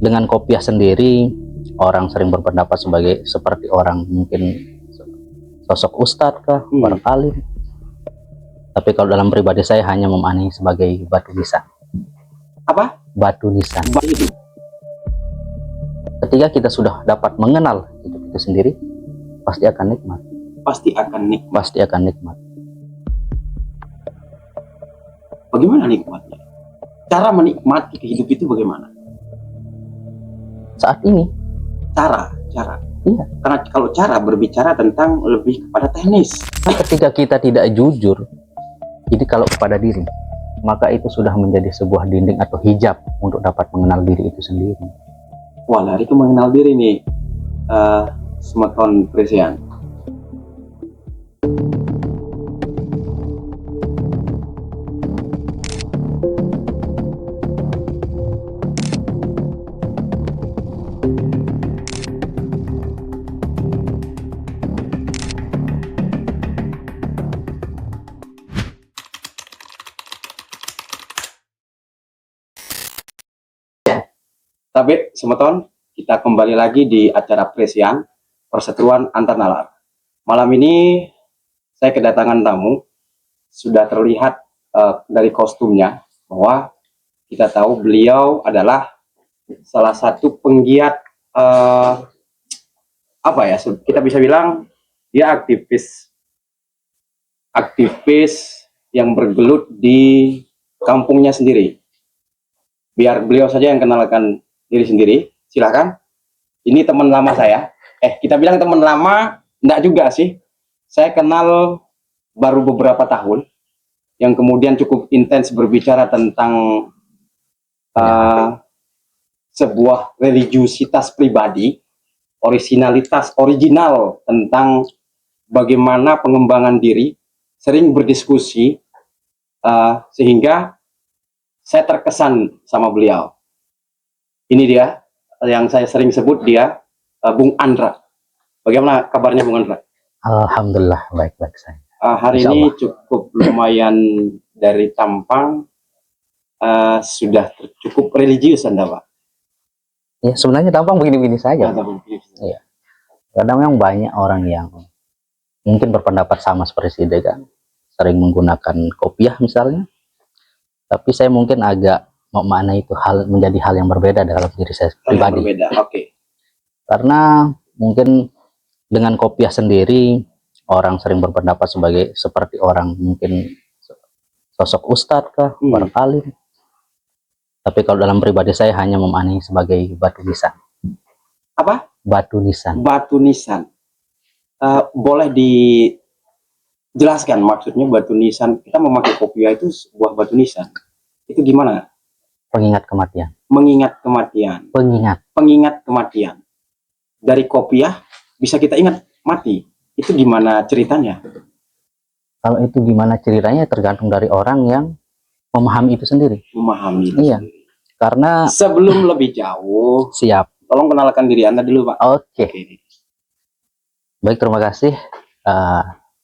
Dengan kopiah sendiri, orang sering berpendapat seperti orang mungkin sosok ustadz kah, orang alim. Tapi kalau dalam pribadi saya hanya memaknai sebagai batu nisan. Apa? Batu nisan. Ketika kita sudah dapat mengenal hidup itu sendiri, pasti akan nikmat. Pasti akan nikmat. Pasti akan nikmat. Bagaimana nikmatnya? Cara menikmati hidup itu bagaimana? Saat ini cara iya, karena kalau cara berbicara tentang lebih kepada teknis. Ketika kita tidak jujur, jadi kalau kepada diri, maka itu sudah menjadi sebuah dinding atau hijab untuk dapat mengenal diri itu sendiri. Wah, lari ke mengenal diri nih, Semeton Presian. Tapi Semeton, kita kembali lagi di acara Presian, Perseteruan Antar Nalar. Malam ini saya kedatangan tamu, sudah terlihat dari kostumnya bahwa kita tahu beliau adalah salah satu penggiat apa ya, kita bisa bilang dia aktivis yang bergelut di kampungnya sendiri. Biar beliau saja yang kenalkan diri sendiri, silahkan. Ini teman lama saya. Kita bilang teman lama, enggak juga sih. Saya kenal baru beberapa tahun, yang kemudian cukup intens berbicara tentang sebuah religiusitas pribadi, original tentang bagaimana pengembangan diri, sering berdiskusi, sehingga saya terkesan sama beliau. Ini dia yang saya sering sebut, dia Bung Andra. Bagaimana kabarnya Bung Andra? Alhamdulillah baik-baik saya. Hari ini cukup lumayan dari tampang, sudah cukup religius Anda, Pak. Ya, sebenarnya tampang begini-begini saja. Iya. Kadang memang banyak orang yang mungkin berpendapat sama seperti Side kan, sering menggunakan kopiah misalnya. Tapi saya mungkin agak memaknai itu menjadi hal yang berbeda dalam diri saya pribadi. Berbeda, oke. Karena mungkin dengan kopiah sendiri, orang sering berpendapat seperti orang mungkin sosok ustadz kah, orang alim. Tapi kalau dalam pribadi saya hanya memaknai sebagai batu nisan. Apa? Batu nisan. Batu nisan. Boleh dijelaskan maksudnya batu nisan? Kita memakai kopiah itu sebuah batu nisan. Itu gimana? Pengingat kematian. Mengingat kematian. Pengingat kematian. Dari kopiah bisa kita ingat mati. Itu gimana ceritanya? Kalau itu gimana ceritanya tergantung dari orang yang memahami itu sendiri. Memahami itu iya. Sendiri. Karena sebelum lebih jauh, siap. Tolong kenalkan diri Anda dulu, Pak. Oke. Baik, terima kasih.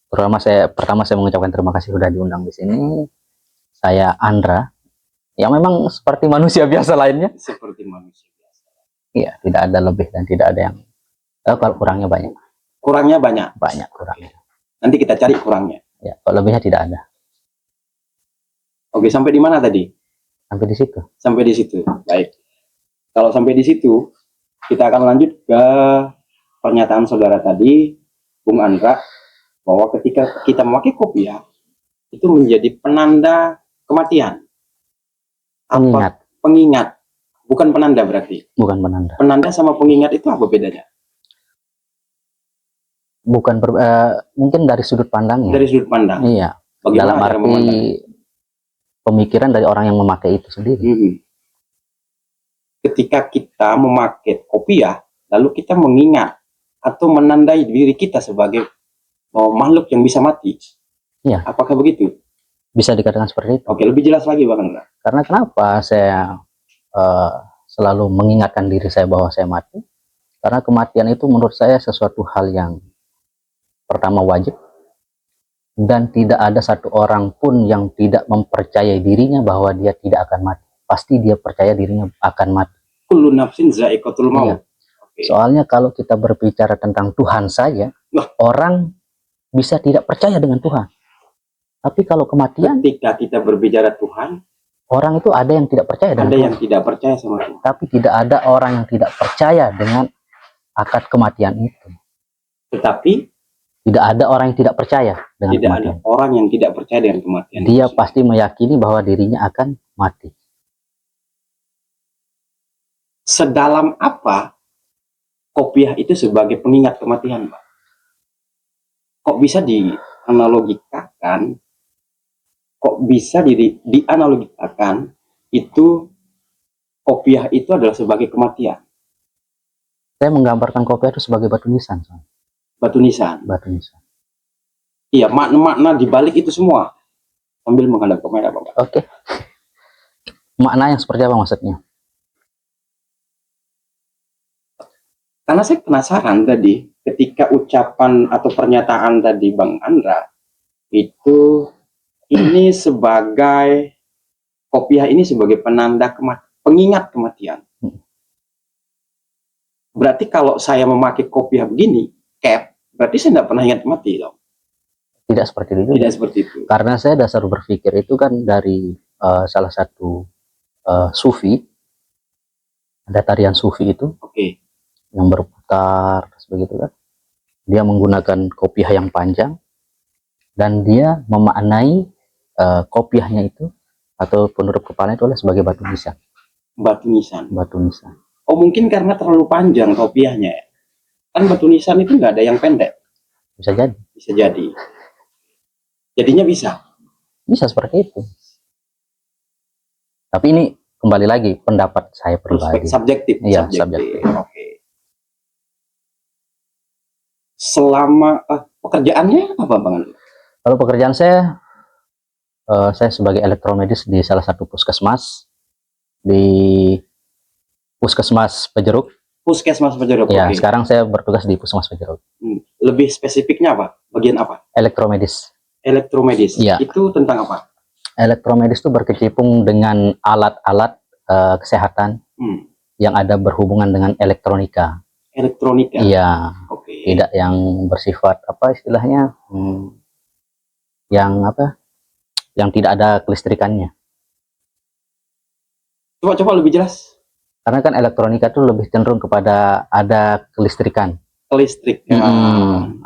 Pertama saya mengucapkan terima kasih sudah diundang di sini. Saya Andra. Ya memang seperti manusia biasa lainnya. Seperti manusia biasa. Iya, tidak ada lebih dan tidak ada yang kalau kurangnya banyak. Kurangnya banyak. Banyak kurangnya. Nanti kita cari kurangnya. Ya, kalau lebihnya tidak ada. Oke, sampai di mana tadi? Sampai di situ. Sampai di situ. Baik. Kalau sampai di situ, kita akan lanjut ke pernyataan saudara tadi, Bung Andra, bahwa ketika kita memakai kopiah itu menjadi penanda kematian. Pengingat. Pengingat, bukan penanda berarti. Bukan penanda. Penanda sama pengingat itu apa bedanya? Bukan mungkin dari sudut pandangnya. Dari sudut pandang. Iya. Bagaimana dalam arti pemikiran dari orang yang memakai itu sendiri. Ketika kita memakai kopiah, lalu kita mengingat atau menandai diri kita sebagai makhluk yang bisa mati. Iya. Apakah begitu? Bisa dikatakan seperti itu. Oke, lebih jelas lagi Bang Andra. Karena kenapa saya selalu mengingatkan diri saya bahwa saya mati? Karena kematian itu menurut saya sesuatu hal yang pertama wajib, dan tidak ada satu orang pun yang tidak mempercayai dirinya bahwa dia tidak akan mati. Pasti dia percaya dirinya akan mati. kullu nafsin za'iqatul maut. Iya. Soalnya kalau kita berbicara tentang Tuhan saja, orang bisa tidak percaya dengan Tuhan. Tapi kalau kematian, Ketika kita berbicara Tuhan, orang itu ada yang tidak percaya dengan ada Tuhan. yang tidak percaya sama Tuhan. Tapi tidak ada orang yang tidak percaya dengan akad kematian itu. Tetapi Tidak ada orang yang tidak percaya dengan tidak ada kematian. orang yang tidak percaya dengan kematian. Dia pasti meyakini bahwa dirinya akan mati. Sedalam apa kopiah itu sebagai pengingat kematian, Pak? Kok bisa dianalogikakan? Kok bisa dianalogikakan itu kopiah itu adalah sebagai kematian? Saya menggambarkan kopiah itu sebagai batu nisan. Batu nisan. Batu nisan. Iya, makna-makna di balik itu semua. Sambil menghadap ke kamera, Pak. Oke. Makna yang seperti apa maksudnya? Karena saya penasaran tadi, ketika ucapan atau pernyataan tadi Bang Andra, itu ini sebagai kopiah ini sebagai penanda pengingat kematian. Berarti kalau saya memakai kopiah begini, cap, berarti saya tidak pernah ingat mati dong. Tidak seperti itu. Tidak seperti itu. Karena saya dasar berpikir itu kan dari salah satu sufi, ada tarian sufi itu. Oke. Yang berputar begitu kan, dia menggunakan kopiah yang panjang dan dia memaknai kopiahnya itu atau penutup kepala itu adalah sebagai batu nisan. Batu nisan. Batu nisan. Oh, mungkin karena terlalu panjang kopiahnya. Kan batu nisan itu nggak ada yang pendek. Bisa jadi. Bisa jadi. Jadinya bisa. Bisa seperti itu. Tapi ini kembali lagi pendapat saya pribadi. Subjektif. Iya, subjektif. Oke. Selama pekerjaannya apa, Bang? Kalau pekerjaan saya sebagai elektromedis di salah satu puskesmas di Puskesmas Pejeruk. Puskesmas Pejeruk. Ya, okay. Sekarang saya bertugas di Puskesmas Pejeruk. Lebih spesifiknya apa? Bagian apa? Elektromedis. Elektromedis. Ya. Itu tentang apa? Elektromedis itu berkecimpung dengan alat-alat kesehatan yang ada berhubungan dengan elektronika. Elektronika. Iya. Oke. Tidak yang bersifat apa istilahnya, yang apa? Yang tidak ada kelistrikannya. Coba lebih jelas. Karena kan elektronika itu lebih cenderung kepada ada kelistrikan. Listrik.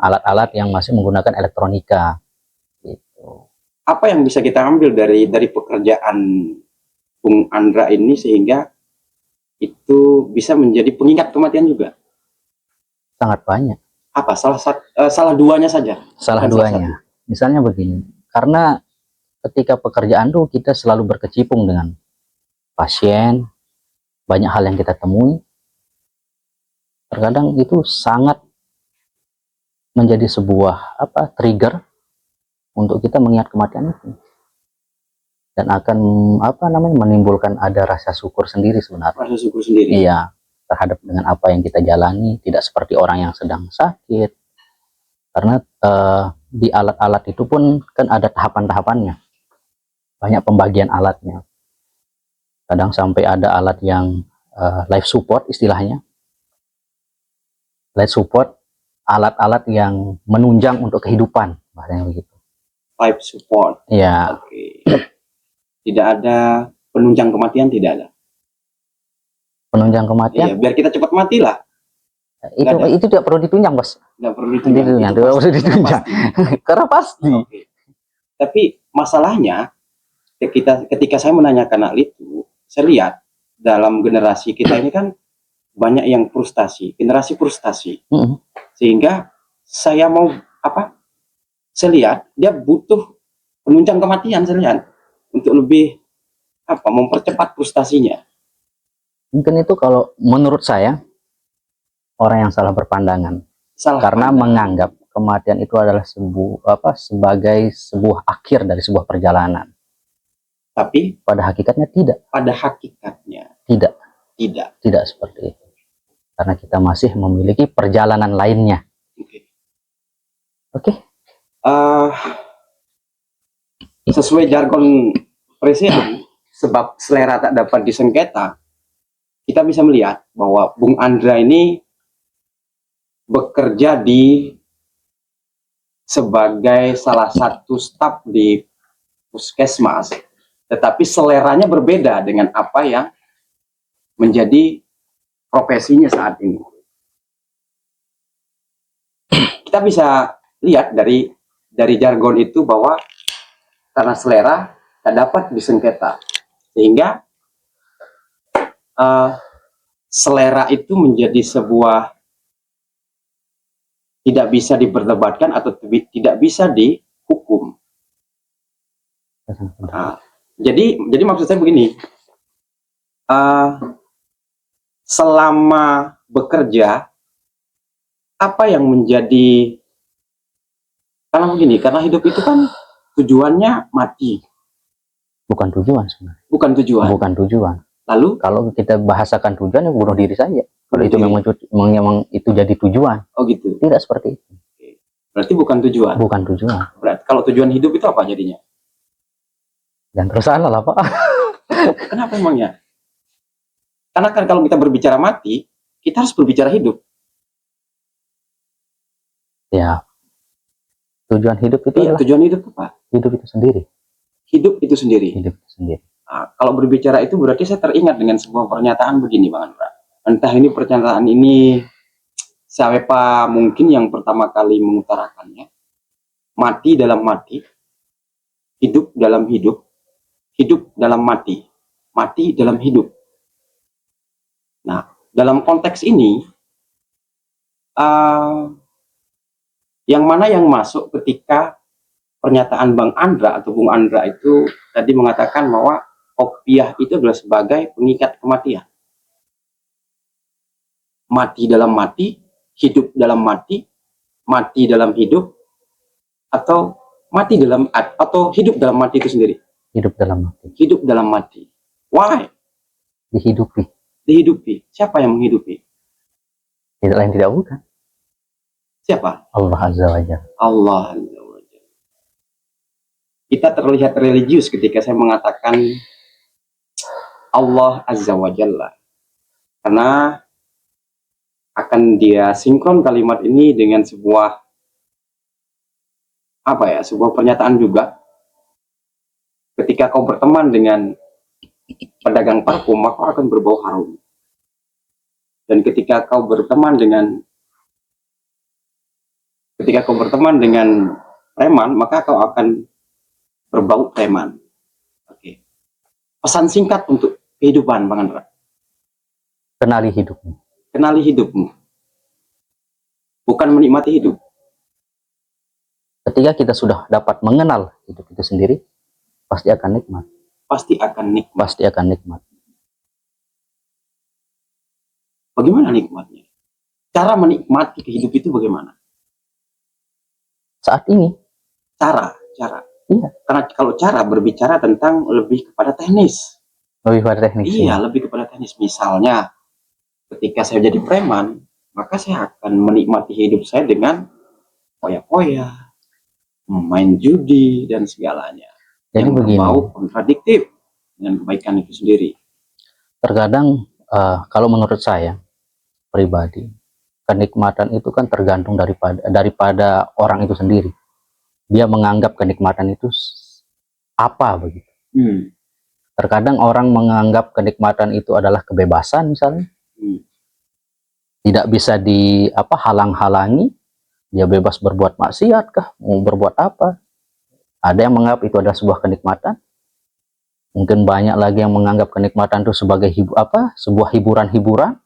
Alat-alat yang masih menggunakan elektronika. Gitu. Apa yang bisa kita ambil dari pekerjaan Bung Andra ini sehingga itu bisa menjadi pengingat kematian juga? Sangat banyak. Apa? Salah duanya saja? Salah duanya. Misalnya begini. Karena ketika pekerjaan tuh kita selalu berkecimpung dengan pasien, banyak hal yang kita temui. Terkadang itu sangat menjadi sebuah trigger untuk kita mengingat kematian itu. Dan akan menimbulkan ada rasa syukur sendiri sebenarnya. Rasa syukur sendiri. Iya, terhadap dengan apa yang kita jalani, tidak seperti orang yang sedang sakit. Karena di alat-alat itu pun kan ada tahapan-tahapannya. Banyak pembagian alatnya. Kadang sampai ada alat yang life support istilahnya. Life support, alat-alat yang menunjang untuk kehidupan, bahasanya begitu. Life support. Iya. Oke. Tidak ada penunjang kematian, tidak ada. Penunjang kematian? Iya, biar kita cepat mati lah. Itu tidak perlu ditunjang, Bos. Tidak perlu ditunjang. Tidak perlu ditunjang. Karena pasti. Okay. Tapi masalahnya ketika saya menanyakan hal itu, saya lihat dalam generasi kita ini kan banyak yang frustasi, generasi frustasi. Sehingga saya mau saya lihat dia butuh penunjang kematian, saya lihat untuk lebih mempercepat frustasinya. Mungkin itu kalau menurut saya orang yang salah berpandangan. Karena menganggap kematian itu adalah sebagai sebuah akhir dari sebuah perjalanan. Tapi pada hakikatnya tidak. Pada hakikatnya tidak seperti itu. Karena kita masih memiliki perjalanan lainnya. Oke. Sesuai jargon presiden, sebab selera tak dapat disengketa, kita bisa melihat bahwa Bung Andra ini bekerja sebagai salah satu staf di puskesmas, tetapi seleranya berbeda dengan apa yang menjadi profesinya saat ini. Kita bisa lihat dari jargon itu bahwa karena selera tak dapat disengketa, sehingga selera itu menjadi sebuah tidak bisa diperdebatkan atau tidak bisa dihukum. Jadi maksud saya begini, selama bekerja apa yang menjadi, karena hidup itu kan tujuannya mati, Bukan tujuan sebenarnya. bukan tujuan. Bukan tujuan. Lalu Kalau kita bahasakan tujuan, ya bunuh diri saja. Kalau itu memang itu jadi tujuan. Oh gitu. Tidak seperti itu. Berarti bukan tujuan. Bukan tujuan. Berarti kalau tujuan hidup itu apa jadinya? Dan terus salah lah Pak. Kenapa emangnya? Karena kan kalau kita berbicara mati, kita harus berbicara hidup. Ya. Tujuan hidup itu adalah tujuan hidup apa? hidup itu sendiri. Hidup itu sendiri. Hidup itu sendiri. Nah, kalau berbicara itu berarti saya teringat dengan sebuah pernyataan begini, Bang Andra. Entah ini pernyataan ini siapa mungkin yang pertama kali mengutarakannya. Mati dalam mati, hidup dalam hidup, hidup dalam mati, mati dalam hidup. Nah, dalam konteks ini, yang mana yang masuk ketika pernyataan Bang Andra atau Bung Andra itu tadi mengatakan bahwa kopiah itu adalah sebagai pengikat kematian. Mati dalam mati, hidup dalam mati, mati dalam hidup, atau mati dalam atau hidup dalam mati itu sendiri. Hidup dalam mati. Hidup dalam mati. Why? Dihidupi. Dihidupi. Siapa yang menghidupi? Tidak lain tidak bukan. Siapa? Allah Azza wa Jalla. Allah Azza wa Jalla. Kita terlihat religius ketika saya mengatakan Allah Azza wa Jalla. Karena akan dia sinkron kalimat ini dengan sebuah sebuah pernyataan juga. Ketika kau berteman dengan pedagang parfum, maka kau akan berbau harum. Dan ketika kau berteman dengan preman, maka kau akan berbau preman. Oke. Pesan singkat untuk kehidupan, Bang Andra. Kenali hidupmu. Kenali hidupmu. Bukan menikmati hidup. Ketika kita sudah dapat mengenal hidup itu sendiri, pasti akan nikmat. Pasti akan nikmat. Pasti akan nikmat. Bagaimana nikmatnya? Cara menikmati hidup itu bagaimana? Saat ini. Cara. Iya. Karena kalau cara berbicara tentang lebih kepada teknis. Lebih pada teknis. Iya, lebih kepada teknis. Misalnya, ketika saya jadi preman, maka saya akan menikmati hidup saya dengan poya-poya, main judi, dan segalanya. Jadi yang berbau kontradiktif dengan kebaikan itu sendiri. Terkadang, kalau menurut saya pribadi, kenikmatan itu kan tergantung daripada orang itu sendiri. Dia menganggap kenikmatan itu apa begitu. Terkadang orang menganggap kenikmatan itu adalah kebebasan misalnya. Tidak bisa halang-halangi. Dia bebas berbuat maksiat kah, mau berbuat apa. Ada yang menganggap itu adalah sebuah kenikmatan. Mungkin banyak lagi yang menganggap kenikmatan itu sebagai sebuah hiburan-hiburan.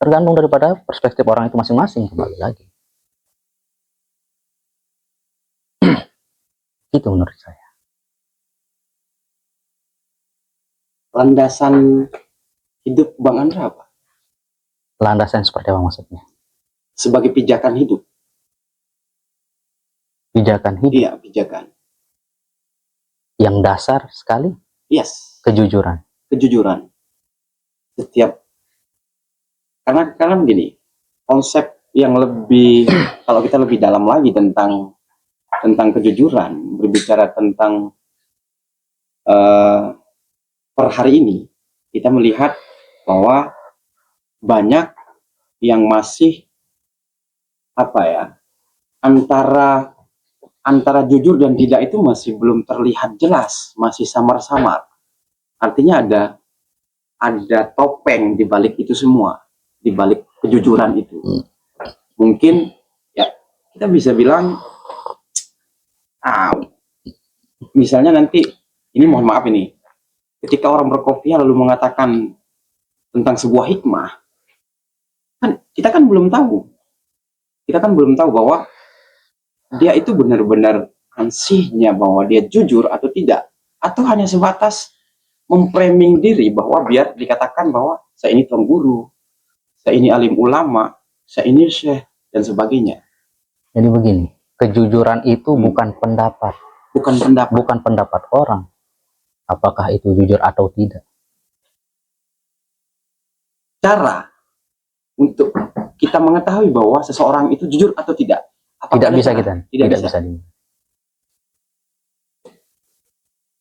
Tergantung daripada perspektif orang itu masing-masing, kembali lagi. Itu menurut saya. Landasan hidup Bang Andra apa? Landasan seperti apa maksudnya? Sebagai pijakan hidup. Pijakan hidup? Iya, pijakan. Yang dasar sekali? Yes. Kejujuran. Kejujuran. Karena begini, konsep yang lebih, kalau kita lebih dalam lagi tentang kejujuran, berbicara tentang per hari ini, kita melihat bahwa banyak yang masih apa ya, antara jujur dan tidak itu masih belum terlihat jelas, masih samar-samar. Artinya ada topeng di balik itu semua, di balik kejujuran itu. Mungkin ya kita bisa bilang, misalnya nanti ini, mohon maaf ini, ketika orang berkopiah lalu mengatakan tentang sebuah hikmah, kan kita kan belum tahu, bahwa dia itu benar-benar ansihnya bahwa dia jujur atau tidak, atau hanya sebatas memframing diri bahwa biar dikatakan bahwa saya ini tuan guru, saya ini alim ulama, saya ini syekh dan sebagainya. Jadi begini, kejujuran itu bukan pendapat, bukan pendapat orang apakah itu jujur atau tidak. Cara untuk kita mengetahui bahwa seseorang itu jujur atau tidak, Tidak bisa kita, tidak bisa.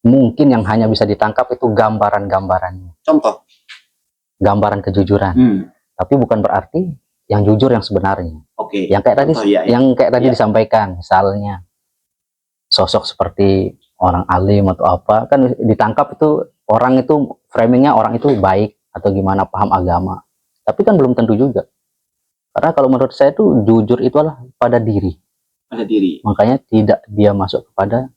Mungkin yang hanya bisa ditangkap itu gambaran-gambarannya. Contoh, gambaran kejujuran. Tapi bukan berarti yang jujur yang sebenarnya. Oke. Yang kayak tadi, yang kayak tadi disampaikan, misalnya sosok seperti orang alim atau apa, kan ditangkap itu orang itu framingnya orang itu baik atau gimana, paham agama. Tapi kan belum tentu juga. Karena kalau menurut saya itu jujur itu adalah pada diri. Pada diri. Makanya tidak dia masuk kepada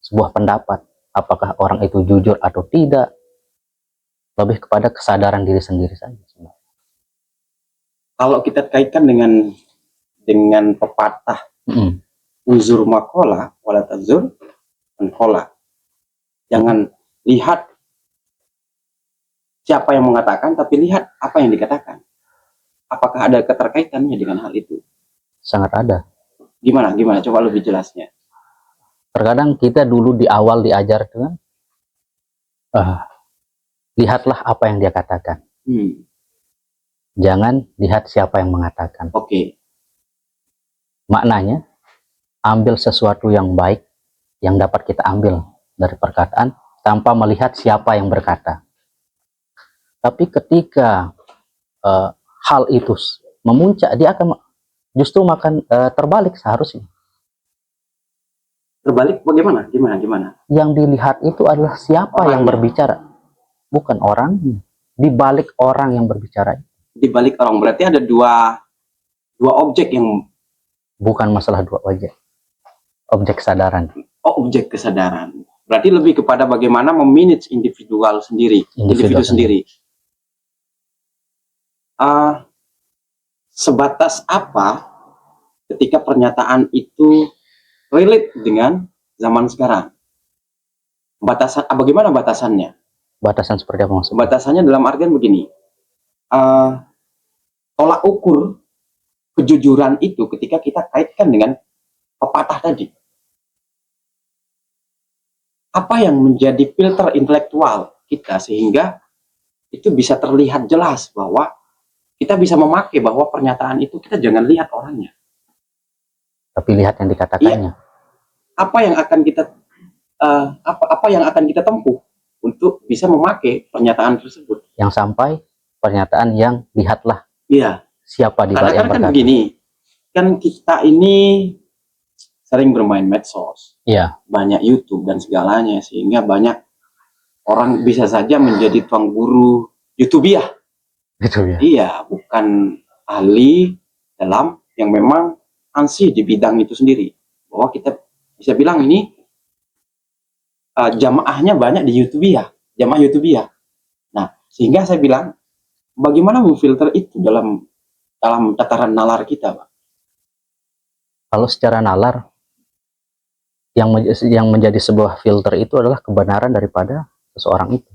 sebuah pendapat. Apakah orang itu jujur atau tidak. Lebih kepada kesadaran diri sendiri saja. Kalau kita kaitkan dengan pepatah uzur makola wala tazur mankola. Jangan lihat siapa yang mengatakan, tapi lihat apa yang dikatakan. Apakah ada keterkaitannya dengan hal itu? Sangat ada. Gimana? Coba lebih jelasnya. Terkadang kita dulu di awal diajar dengan lihatlah apa yang dia katakan. Jangan lihat siapa yang mengatakan. Oke. Maknanya, ambil sesuatu yang baik yang dapat kita ambil dari perkataan tanpa melihat siapa yang berkata. Tapi ketika hal itu memuncak, dia akan justru terbalik seharusnya. Terbalik bagaimana? Gimana? Yang dilihat itu adalah siapa orangnya yang berbicara, bukan orangnya. Di balik orang yang berbicara. Di balik orang, berarti ada dua objek yang bukan masalah dua objek. Objek kesadaran. Oh, objek kesadaran. Berarti lebih kepada bagaimana memanage individu sendiri. Sebatas apa ketika pernyataan itu relate dengan zaman sekarang? Bagaimana batasannya? Batasan seperti apa maksudnya? Batasannya dalam artian begini, tolak ukur kejujuran itu ketika kita kaitkan dengan pepatah tadi. Apa yang menjadi filter intelektual kita sehingga itu bisa terlihat jelas bahwa kita bisa memakai bahwa pernyataan itu kita jangan lihat orangnya, tapi lihat yang dikatakannya. Ya, apa yang akan kita tempuh untuk bisa memakai pernyataan tersebut? Yang sampai pernyataan yang lihatlah. Iya. Siapa di balik yang berkata. Kan begini, kan kita ini sering bermain medsos, iya, banyak YouTube dan segalanya, sehingga banyak orang bisa saja menjadi tuang guru YouTubiah. Gitu ya. Iya, bukan ahli dalam yang memang ansih di bidang itu sendiri. Bahwa kita bisa bilang ini jamaahnya banyak di YouTubiah, jamaah YouTubiah. Nah, sehingga saya bilang bagaimana memfilter itu dalam tataran nalar kita, Pak? Kalau secara nalar, yang menjadi sebuah filter itu adalah kebenaran daripada seseorang itu.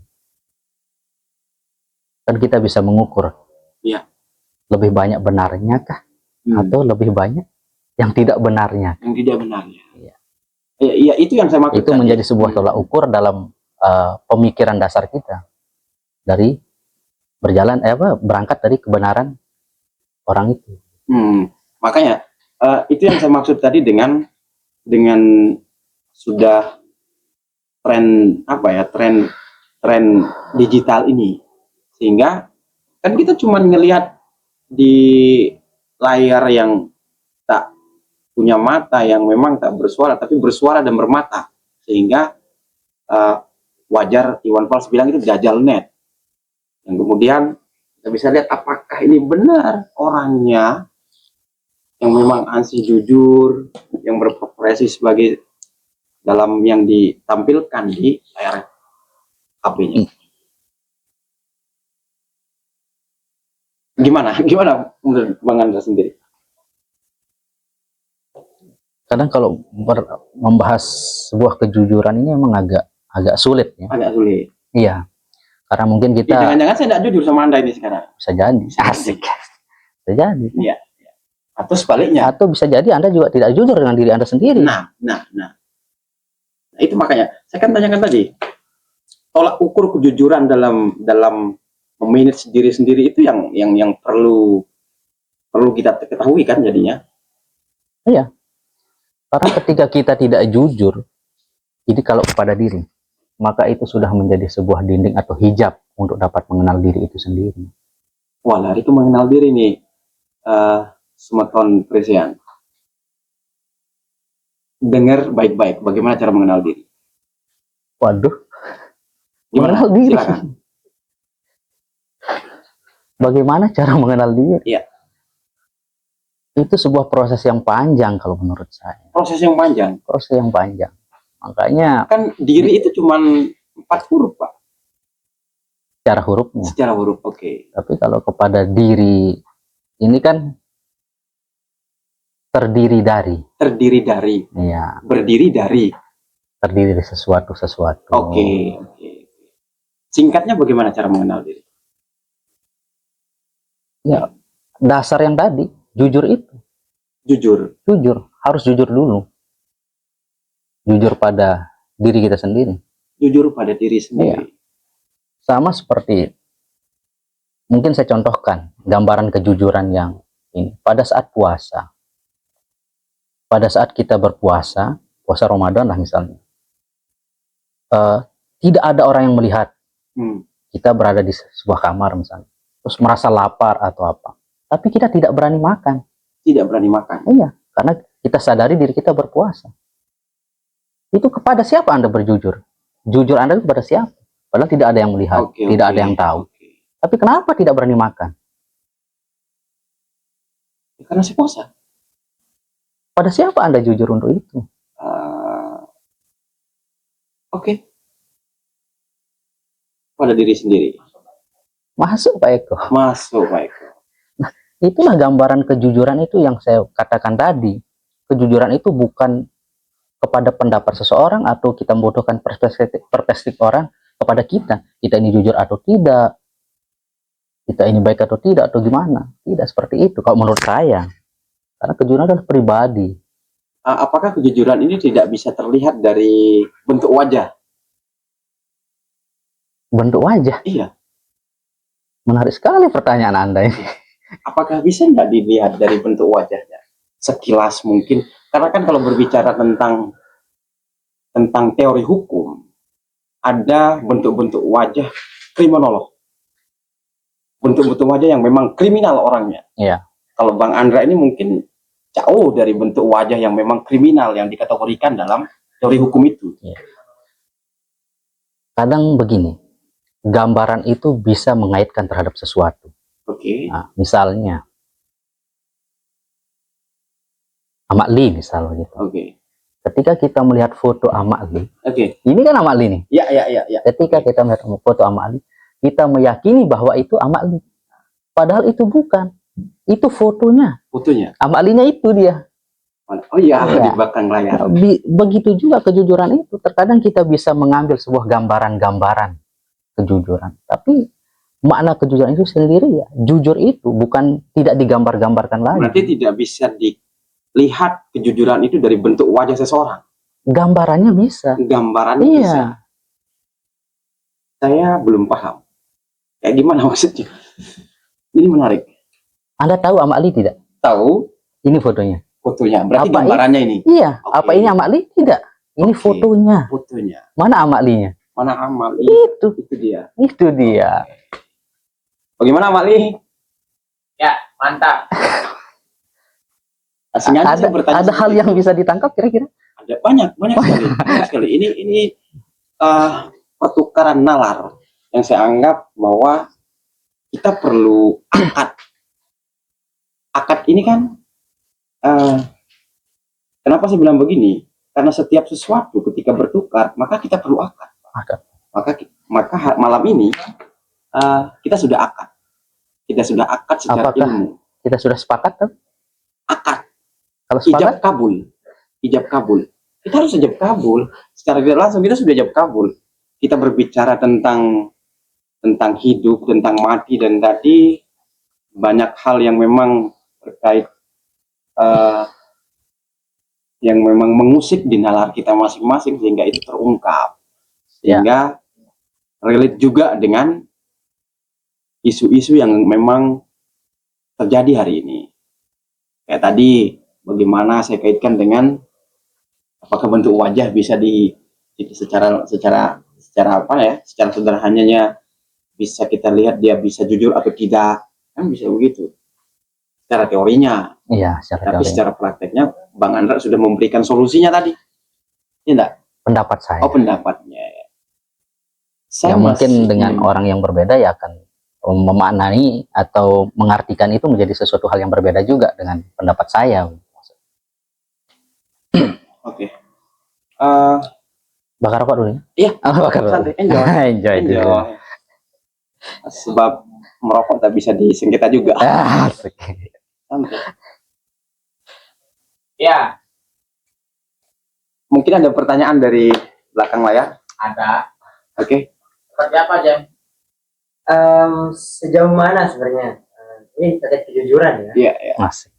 Kan kita bisa mengukur, ya, lebih banyak benarnya kah, atau lebih banyak yang tidak benarnya. Yang tidak benarnya. Iya, itu yang saya maksud. Itu menjadi sebuah tolak ukur dalam pemikiran dasar kita dari berangkat dari kebenaran orang itu. Makanya itu yang saya maksud tadi dengan sudah tren digital ini, sehingga Kan kita cuma ngelihat di layar yang tak punya mata, yang memang tak bersuara, tapi bersuara dan bermata. Sehingga wajar Iwan Fals bilang itu dajjal net. Yang kemudian kita bisa lihat apakah ini benar orangnya yang memang ansih jujur, yang berprofesi sebagai dalam yang ditampilkan di layar HP-nya. Gimana menurut Bang Andra sendiri? Kadang kalau membahas sebuah kejujuran ini memang agak sulit ya. Agak sulit. Iya, karena mungkin kita Jangan-jangan saya tidak jujur sama Anda ini sekarang. bisa jadi, Asik. bisa jadi. Iya. Atau sebaliknya. Atau bisa jadi Anda juga tidak jujur dengan diri Anda sendiri. Nah, itu makanya saya kan tanyakan tadi, tolak ukur kejujuran dalam memanage diri sendiri itu yang perlu kita ketahui kan jadinya. Iya. Karena ketika kita tidak jujur, ini kalau kepada diri, maka itu sudah menjadi sebuah dinding atau hijab untuk dapat mengenal diri itu sendiri. Wah, lari ke mengenal diri nih, Sumaton Presian. Dengar baik-baik, bagaimana cara mengenal diri? Waduh, Gimana? mengenal diri. Silakan. Bagaimana cara mengenal diri? Iya. Itu sebuah proses yang panjang kalau menurut saya. Proses yang panjang. Proses yang panjang. Makanya Kan diri itu cuma 4 huruf, Pak. secara hurufnya. Secara huruf, oke. Tapi kalau kepada diri ini kan terdiri dari. Iya. Berdiri dari. Terdiri dari sesuatu. Oke. Singkatnya bagaimana cara mengenal diri? Ya, dasar yang tadi, jujur itu. Jujur, Harus jujur dulu. Jujur pada diri kita sendiri. Jujur pada diri sendiri. Iya. Sama seperti, mungkin saya contohkan gambaran kejujuran yang ini. Pada saat puasa. Pada saat kita berpuasa, puasa Ramadan lah misalnya. Tidak ada orang yang melihat. Kita berada di sebuah kamar misalnya. Terus merasa lapar atau apa. Tapi kita tidak berani makan. Tidak berani makan. Iya, karena kita sadari diri kita berpuasa. Itu kepada siapa Anda berjujur? Jujur Anda kepada siapa? Padahal tidak ada yang melihat, tidak ada yang tahu. Tapi kenapa tidak berani makan? Ya, karena saya puasa. Pada siapa Anda jujur untuk itu? Pada diri sendiri. Masuk Pak Eko. Nah, itulah gambaran kejujuran itu yang saya katakan tadi. Kejujuran itu bukan kepada pendapat seseorang atau kita membutuhkan perspektif orang kepada kita. Kita ini jujur atau tidak. Kita ini baik atau tidak atau gimana. Tidak seperti itu kalau menurut saya. Karena kejujuran adalah pribadi. Apakah kejujuran ini tidak bisa terlihat dari bentuk wajah? Bentuk wajah? Iya. Menarik sekali pertanyaan Anda ini. Apakah bisa nggak dilihat dari bentuk wajahnya? Sekilas mungkin. Karena kan kalau berbicara tentang teori hukum, ada bentuk-bentuk wajah kriminolog. Bentuk-bentuk wajah yang memang kriminal orangnya. Iya. Kalau Bang Andra ini mungkin jauh dari bentuk wajah yang memang kriminal yang dikategorikan dalam teori hukum itu. Iya. Kadang begini. Gambaran itu bisa mengaitkan terhadap sesuatu. Oke. Nah, misalnya Ahmad Lee misalnya gitu. Oke. Ketika kita melihat foto Ahmad Lee, ini kan Ahmad Lee nih. Iya. Ketika kita melihat foto Ahmad Lee, kita meyakini bahwa itu Ahmad Lee. Padahal itu bukan. Itu fotonya. Ahmad Lee-nya itu dia. Oh iya, di belakang layar. Begitu juga kejujuran itu. Terkadang kita bisa mengambil sebuah gambaran-gambaran kejujuran, tapi makna kejujuran itu sendiri ya jujur itu bukan tidak digambar-gambarkan lagi. Berarti tidak bisa dilihat kejujuran itu dari bentuk wajah seseorang. Gambarannya bisa. Bisa. Saya belum paham. Kayak gimana maksudnya? Ini menarik. Anda tahu Ahmad Lee tidak? Tahu. Ini fotonya. Berarti gambarannya ini. Iya. Okay. Apa ini Ahmad Lee? Tidak. Ini fotonya. Mana Ahmad Lee-nya? Mana Ahmad Lee? Itu dia. Itu dia. Bagaimana Mali? Ya, mantap. Sengaja saya bertanya Ada hal seperti yang itu. bisa ditangkap kira-kira? Ada banyak sekali, banyak sekali. Ini pertukaran nalar yang saya anggap bahwa kita perlu akad. Akad ini kan, kenapa saya bilang begini? Karena setiap sesuatu ketika bertukar, maka kita perlu akad. Maka malam ini kita sudah akad. Kita sudah akad secara Apakah ilmu. kita sudah sepakat kan? Akad. Kalau Ijab sepakat, kabul. Ijab kabul. Kita harus ijab kabul. Secara tidak langsung kita sudah ijab kabul. Kita berbicara tentang hidup, tentang mati, dan tadi banyak hal yang memang terkait yang memang mengusik di nalar kita masing-masing sehingga itu terungkap. Sehingga relate juga dengan isu-isu yang memang terjadi hari ini. Kayak tadi bagaimana saya kaitkan dengan apakah bentuk wajah bisa secara apa ya, secara sederhananya bisa kita lihat dia bisa jujur atau tidak, kan bisa begitu secara teorinya. iya, Tapi secara prakteknya Bang Andra sudah memberikan solusinya tadi, ya enggak? pendapat saya. Oh, pendapatnya. Ya mungkin dengan orang yang berbeda ya akan memaknai atau mengartikan itu menjadi sesuatu hal yang berbeda juga dengan pendapat saya. Oke. Bakar rokok dulu ya? Iya. Bakar rokok. Santai, enjoy. Enjoy. Sebab merokok tak bisa disengketa juga. Asik. Santai. Ya, Mungkin ada pertanyaan dari belakang layar. ada. Oke. Seperti apa, Jam? Sejauh mana sebenarnya ini terkait kejujuran ya, Iya, iya. Asik.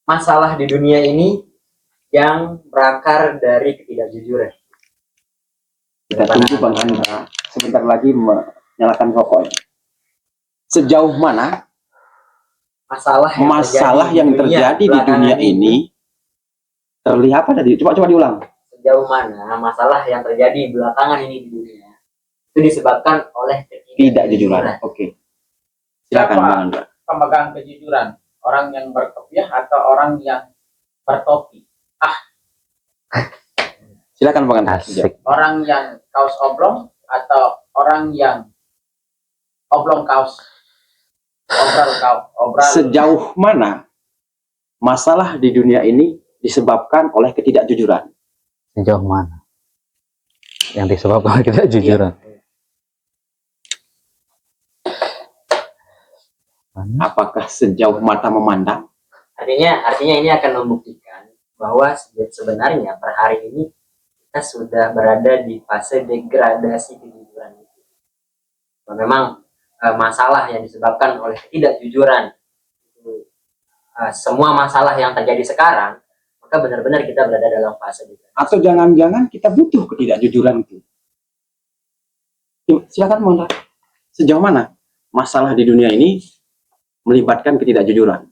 masalah di dunia ini yang berakar dari ketidakjujuran. Kita tunggu Bang Andra sebentar lagi menyalakan rokoknya. Sejauh mana masalah yang terjadi di dunia ini terlihat apa tadi? Coba diulang. Sejauh mana masalah yang terjadi belakangan ini di dunia itu disebabkan oleh Ketidakjujuran. Oke. Silakan Siapa Bang Andra. pemegang kejujuran? Orang yang berkopiah atau orang yang bertopi? Silakan Bang Andra. Asik. Orang yang kaos oblong atau orang yang oblong kaos? Obral. Sejauh mana masalah di dunia ini disebabkan oleh ketidakjujuran? Sejauh mana yang disebabkan ketidakjujuran? Apakah sejauh mata memandang? Artinya ini akan membuktikan bahwa sebenarnya per hari ini kita sudah berada di fase degradasi kejujuran itu. Memang masalah yang disebabkan oleh ketidakjujuran, semua masalah yang terjadi sekarang, maka benar-benar kita berada dalam fase degradasi. Atau jangan-jangan kita butuh ketidakjujuran itu? Silakan Bang Andra. Sejauh mana masalah di dunia ini melibatkan ketidakjujuran?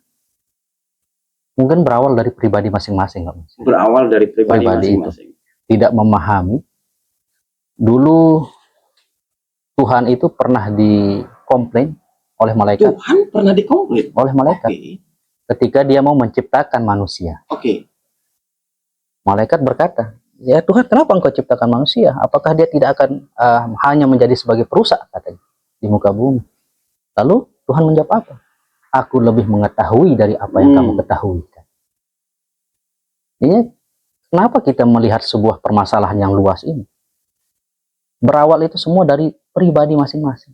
Mungkin berawal dari pribadi masing-masing, Kak. Berawal dari pribadi Pribadi masing-masing. Tidak memahami. Dulu Tuhan itu pernah dikomplain oleh malaikat, Tuhan pernah dikomplain oleh malaikat ketika dia mau menciptakan manusia. Oke. Malaikat berkata, ya Tuhan, kenapa engkau ciptakan manusia? Apakah dia tidak akan hanya menjadi sebagai perusak, katanya, di muka bumi? Lalu Tuhan menjawab apa? Aku lebih mengetahui dari apa yang kamu ketahui. Ini kenapa kita melihat sebuah permasalahan yang luas ini? Berawal itu semua dari pribadi masing-masing.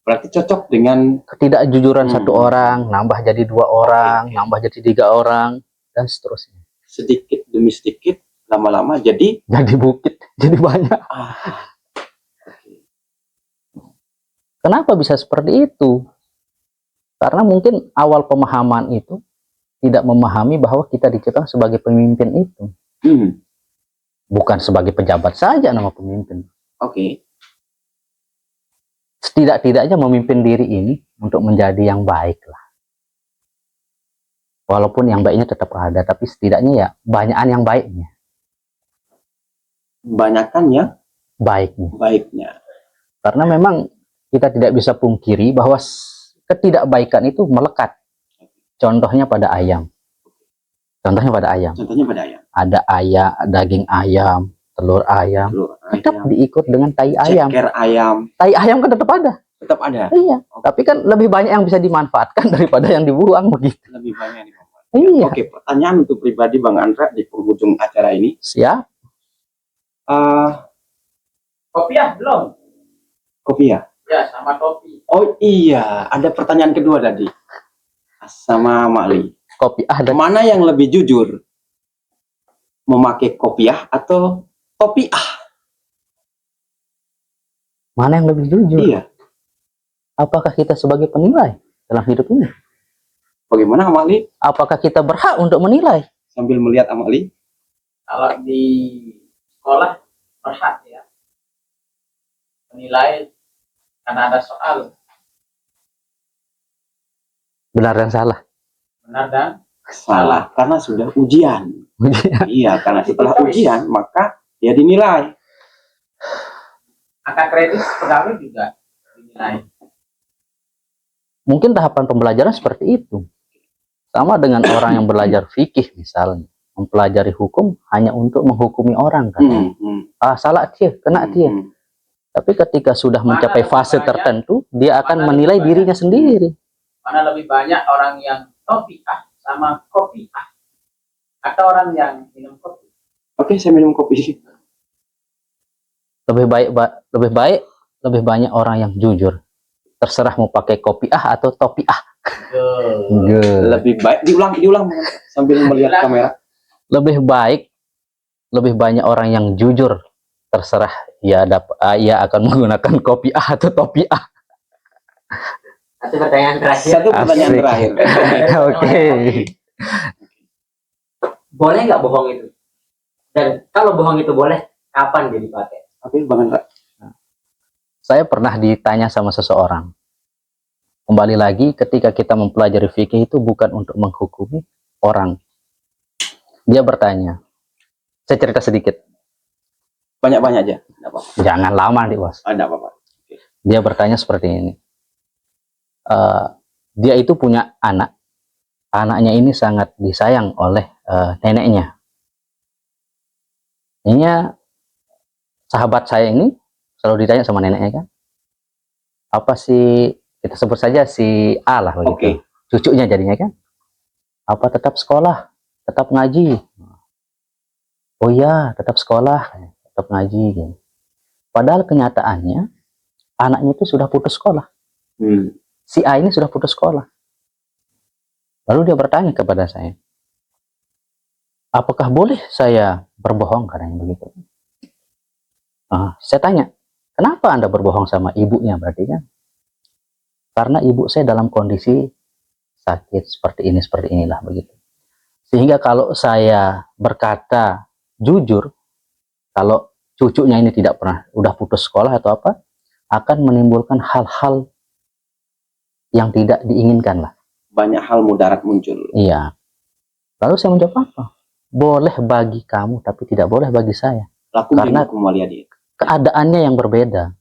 Berarti cocok dengan Ketidakjujuran satu orang, nambah jadi 2 orang, nambah jadi 3 orang, dan seterusnya. sedikit demi sedikit, lama-lama jadi Jadi bukit, jadi banyak. Kenapa bisa seperti itu? Karena mungkin awal pemahaman itu tidak memahami bahwa kita diciptakan sebagai pemimpin itu. Bukan sebagai pejabat saja nama pemimpin. Oke. Setidak-tidaknya memimpin diri ini untuk menjadi yang baik lah. Walaupun yang baiknya tetap ada, tapi setidaknya ya banyakan yang baiknya. Banyakan ya Baiknya. baiknya. Karena memang kita tidak bisa pungkiri bahwa ketidakbaikan itu melekat. Contohnya pada ayam. Contohnya pada ayam. Contohnya pada ayam. Ada ayam, daging ayam, telur ayam, Telur tetap ayam, diikut dengan tai ayam. ceker ayam, Tai ayam kan tetap ada. tetap ada. Iya. Tapi kan lebih banyak yang bisa dimanfaatkan daripada yang dibuang begitu. Lebih banyak nih, Bapak. Iya. Oke, pertanyaan untuk pribadi Bang Andra di penghujung acara ini. Siap. Kopiah belum? Kopi ya? Ya, sama topi. Oh iya, ada pertanyaan kedua tadi. Sama Mali. Kopi ada. Mana yang lebih jujur? Memakai kopiah atau topiah? Mana yang lebih jujur? Iya. Apakah kita sebagai penilai dalam hidup ini? Bagaimana Amali? Apakah kita berhak untuk menilai? Sambil melihat Amali. Kalau di sekolah berhak ya menilai karena ada soal Benar dan salah. benar dan Salah, karena sudah ujian. Iya, karena setelah ujian, maka dia dinilai. angka kredit pegawai juga dinilai. Mungkin tahapan pembelajaran seperti itu. Sama dengan orang yang belajar fikih misalnya. Mempelajari hukum hanya untuk menghukumi orang kan. Salah dia, kena dia. Tapi ketika sudah Mana mencapai lebih fase banyak? tertentu, dia akan Mana menilai lebih dirinya banyak? sendiri. Mana lebih banyak orang yang topiah sama kopiah atau orang yang minum kopi? Oke, saya minum kopi. Lebih banyak orang yang jujur. Terserah mau pakai kopiah atau topiah. Lebih baik diulang sambil melihat kamera. Lebih banyak orang yang jujur. Terserah ia akan menggunakan kopiah atau topiah. Satu pertanyaan terakhir. Satu pertanyaan Asik. terakhir. Oke. Boleh nggak bohong itu? Dan kalau bohong itu boleh, kapan dia dipakai? Oke, Bang Andra. Saya pernah ditanya sama seseorang. Kembali lagi, ketika kita mempelajari fikih itu bukan untuk menghukumi orang. Dia bertanya. Saya cerita sedikit. Banyak-banyak aja. Enggak apa-apa. Jangan lama nih, Bos. Enggak apa-apa. Dia bertanya seperti ini. Dia itu punya anak. Anaknya ini sangat disayang oleh neneknya. Ini sahabat saya ini selalu ditanya sama neneknya kan. Apa sih, kita sebut saja si A lah begitu. Cucunya jadinya kan. Apa tetap sekolah, tetap ngaji? Oh iya, tetap sekolah, tetap ngaji. Gitu. Padahal kenyataannya anaknya itu sudah putus sekolah. Si A ini sudah putus sekolah. Lalu dia bertanya kepada saya, apakah boleh saya berbohong, katanya begitu. Saya tanya, kenapa Anda berbohong sama ibunya berarti kan? Karena ibu saya dalam kondisi sakit seperti inilah begitu. Sehingga kalau saya berkata jujur, kalau cucunya ini tidak pernah udah putus sekolah atau apa, akan menimbulkan hal-hal yang tidak diinginkan lah. Banyak hal mudarat muncul. Iya. Lalu saya menjawab apa? Boleh bagi kamu, tapi tidak boleh bagi saya. Karena keadaannya yang berbeda.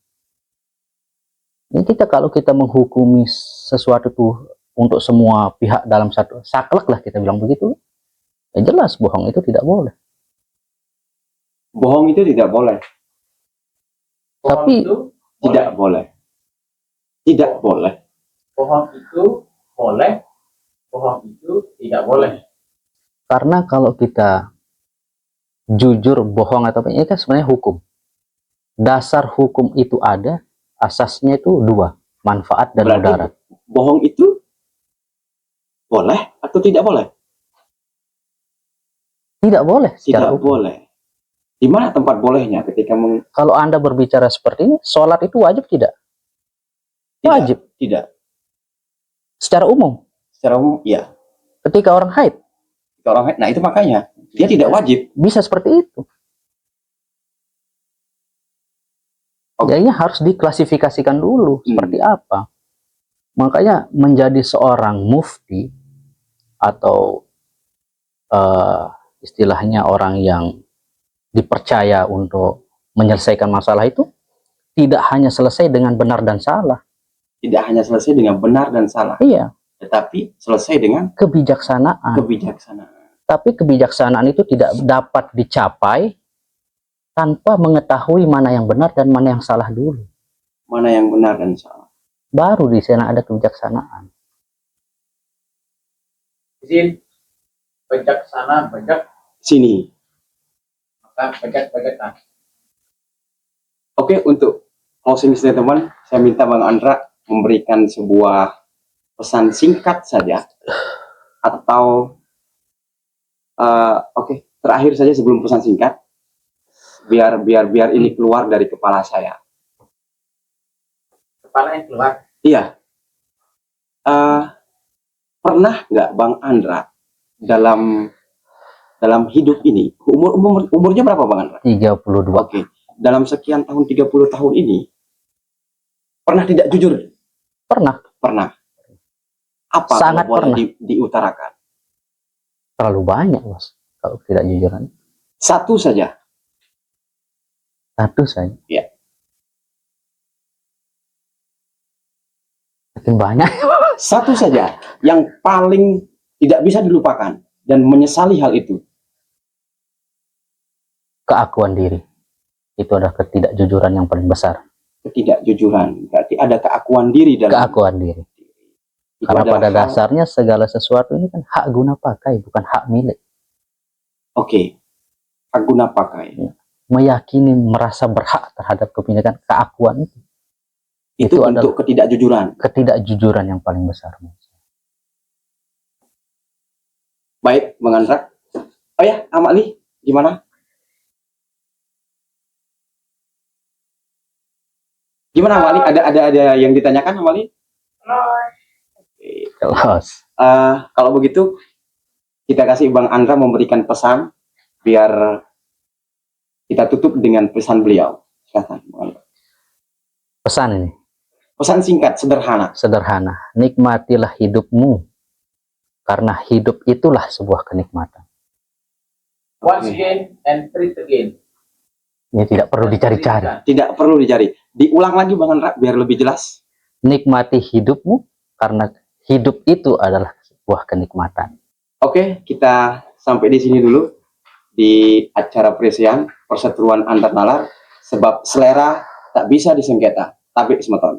Ini kalau kita menghukumi sesuatu tuh untuk semua pihak dalam satu saklek lah kita bilang begitu, ya jelas bohong itu tidak boleh. Bohong itu tidak boleh. Tapi Tidak boleh. Tidak boleh. Bohong itu boleh, bohong itu tidak boleh. Karena kalau kita jujur bohong atau apa, ini kan sebenarnya hukum. Dasar hukum itu ada, asasnya itu dua, manfaat dan Berarti mudarat. Bohong itu boleh atau tidak boleh? Tidak boleh. Tidak boleh. Di mana tempat bolehnya ketika Kalau Anda berbicara seperti ini, sholat itu wajib tidak? Wajib. Tidak. Secara umum. Secara umum, iya. Ketika orang haid. Nah itu makanya dia tidak wajib. Bisa seperti itu. Jadinya harus diklasifikasikan dulu seperti apa. Makanya menjadi seorang mufti atau istilahnya orang yang dipercaya untuk menyelesaikan masalah itu tidak hanya selesai dengan benar dan salah. Tidak hanya selesai dengan benar dan salah, Iya, tetapi selesai dengan kebijaksanaan. kebijaksanaan. Tapi kebijaksanaan itu tidak dapat dicapai tanpa mengetahui mana yang benar dan mana yang salah dulu. Mana yang benar dan salah. Baru di sana ada kebijaksanaan. Izin bajak sana, bajak Sini. maka bajak. Oke, untuk closing statement, saya minta Bang Andra memberikan sebuah pesan singkat saja, atau oke, terakhir saja sebelum pesan singkat, biar ini keluar dari kepala saya. Kepala yang keluar. Iya. Pernah nggak Bang Andra dalam hidup ini, umurnya berapa Bang Andra? 32. Oke, dalam sekian tahun, 30 tahun ini, pernah tidak jujur? Pernah. Pernah. Apa Sangat kalau boleh pernah. diutarakan? Terlalu banyak, Bos. Kalau tidak jujuran. Satu saja. Satu saja. Iya. Makin banyak. Satu saja yang paling tidak bisa dilupakan dan menyesali hal itu. Keakuan diri. Itu adalah ketidakjujuran yang paling besar. Ketidakjujuran. Berarti ada keakuan diri dalam. Keakuan diri. Itu Karena adalah pada hal- dasarnya segala sesuatu ini kan hak guna pakai, bukan hak milik. Oke. Hak guna pakai. Meyakini, merasa berhak terhadap kepemilikan keakuan itu. Itu Itu bentuk ketidakjujuran. Ketidakjujuran yang paling besar. Baik, Bang Andra. Oh ya, Amali, gimana? Gimana Amali? Ada yang ditanyakan Amali? Kelas. Kalau begitu, kita kasih Bang Andra memberikan pesan biar kita tutup dengan pesan beliau. Silakan, Bang Andra. Pesan ini Pesan singkat, sederhana. sederhana. Nikmatilah hidupmu. Karena hidup itulah sebuah kenikmatan. Once Oke. again and treat again. Ini tidak perlu dicari-cari. Tidak perlu dicari. Diulang lagi Bang Andra biar lebih jelas. Nikmati hidupmu karena hidup itu adalah sebuah kenikmatan. Oke, kita sampai di sini dulu di acara Presian Perseteruan Antar Nalar, sebab selera tak bisa disengketa, tapi semeton.